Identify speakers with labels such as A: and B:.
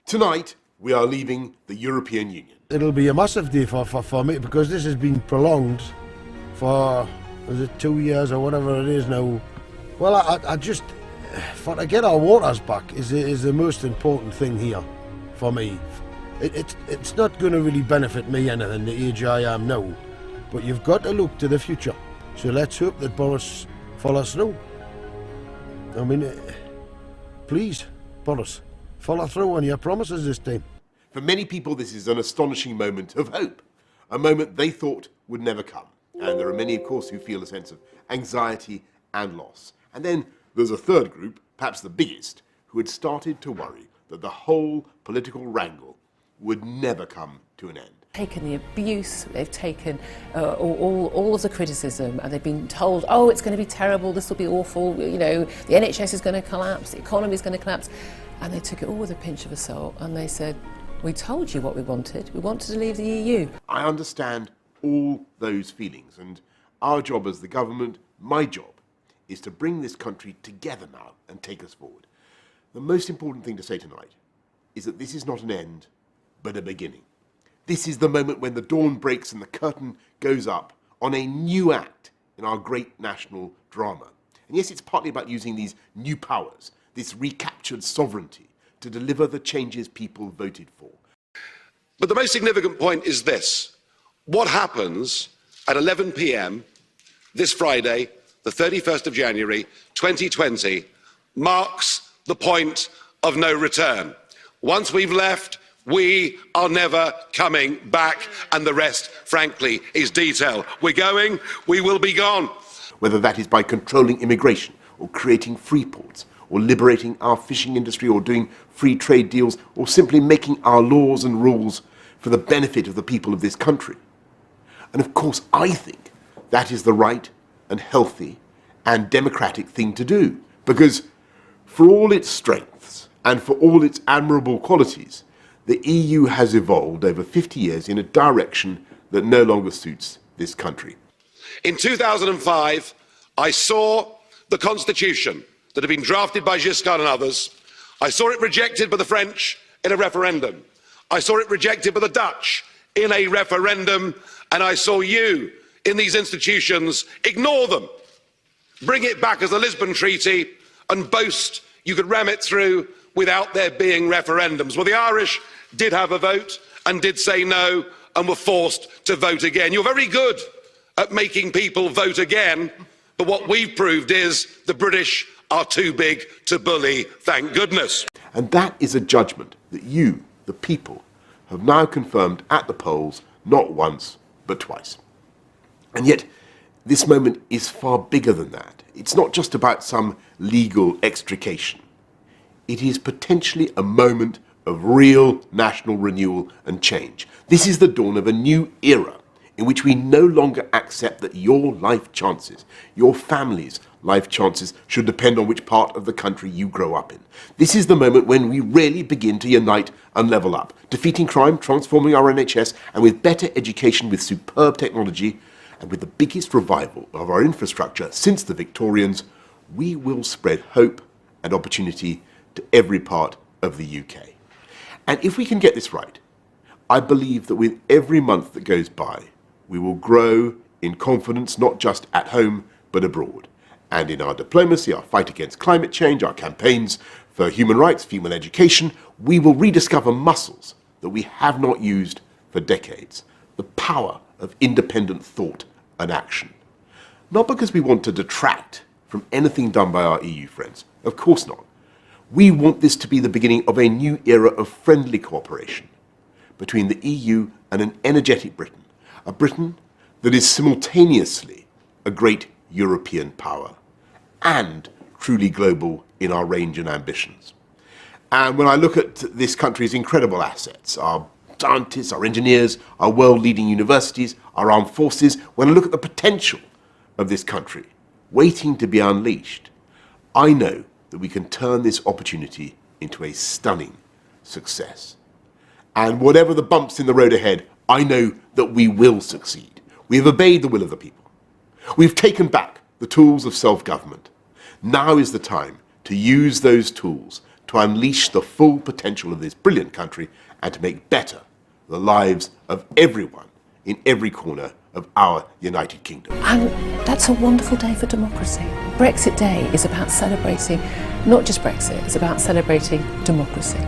A: Tonight, we are leaving the European Union.
B: It'll be a massive day for me because this has been prolonged for, is it 2 years or whatever it is now. Well, I just, to get our waters back is the most important thing here for me. It's not going to really benefit me anything, the age I am now, but you've got to look to the future. So let's hope that Boris follows through. I mean, please, Boris, follow through on your promises this time.
A: For many people, this is an astonishing moment of hope, a moment they thought would never come. And there are many, of course, who feel a sense of anxiety and loss. And then there's a third group, perhaps the biggest, who had started to worry that the whole political wrangle would never come to an end.
C: Taken the abuse, they've taken all of the criticism, and they've been told, oh, it's going to be terrible, this will be awful, you know, the NHS is going to collapse, the economy is going to collapse. And they took it all with a pinch of salt and they said, we told you what we wanted to leave the EU.
A: I understand all those feelings, and our job as the government, my job, is to bring this country together now and take us forward. The most important thing to say tonight is that this is not an end, but a beginning. This is the moment when the dawn breaks and the curtain goes up on a new act in our great national drama. And yes, it's partly about using these new powers, this recaptured sovereignty, to deliver the changes people voted for.
D: But the most significant point is this. What happens at 11 p.m. this Friday, the 31st of January 2020, marks the point of no return. Once we've left, we are never coming back, and the rest, frankly, is detail. We're going, we will be gone.
A: Whether that is by controlling immigration, or creating free ports, or liberating our fishing industry, or doing free trade deals, or simply making our laws and rules for the benefit of the people of this country. And of course, I think that is the right and healthy and democratic thing to do, because for all its strengths and for all its admirable qualities, the EU has evolved over 50 years in a direction that no longer suits this country.
D: In 2005, I saw the constitution that had been drafted by Giscard and others. I saw it rejected by the French in a referendum. I saw it rejected by the Dutch in a referendum, and I saw you in these institutions ignore them, bring it back as the Lisbon Treaty, and boast you could ram it through without there being referendums. Well, the Irish did have a vote and did say no and were forced to vote again. You're very good at making people vote again, but what we've proved is the British are too big to bully, thank goodness.
A: And that is a judgment that you, the people, have now confirmed at the polls not once but twice. And yet, this moment is far bigger than that. It's not just about some legal extrication. It is potentially a moment of real national renewal and change. This is the dawn of a new era in which we no longer accept that your life chances, your family's life chances, should depend on which part of the country you grow up in. This is the moment when we really begin to unite and level up, defeating crime, transforming our NHS, and with better education, with superb technology, and with the biggest revival of our infrastructure since the Victorians, we will spread hope and opportunity to every part of the UK. And if we can get this right, I believe that with every month that goes by, we will grow in confidence, not just at home, but abroad. And in our diplomacy, our fight against climate change, our campaigns for human rights, female education, we will rediscover muscles that we have not used for decades. The power of independent thought and action. Not because we want to detract from anything done by our EU friends. Of course not. We want this to be the beginning of a new era of friendly cooperation between the EU and an energetic Britain. A Britain that is simultaneously a great European power and truly global in our range and ambitions. And when I look at this country's incredible assets, our scientists, our engineers, our world-leading universities, our armed forces, when I look at the potential of this country waiting to be unleashed, I know that we can turn this opportunity into a stunning success. And whatever the bumps in the road ahead, I know that we will succeed. We have obeyed the will of the people. We've taken back the tools of self-government. Now is the time to use those tools to unleash the full potential of this brilliant country and to make better the lives of everyone in every corner of our United Kingdom.
C: And that's a wonderful day for democracy. Brexit Day is about celebrating not just Brexit, it's about celebrating democracy.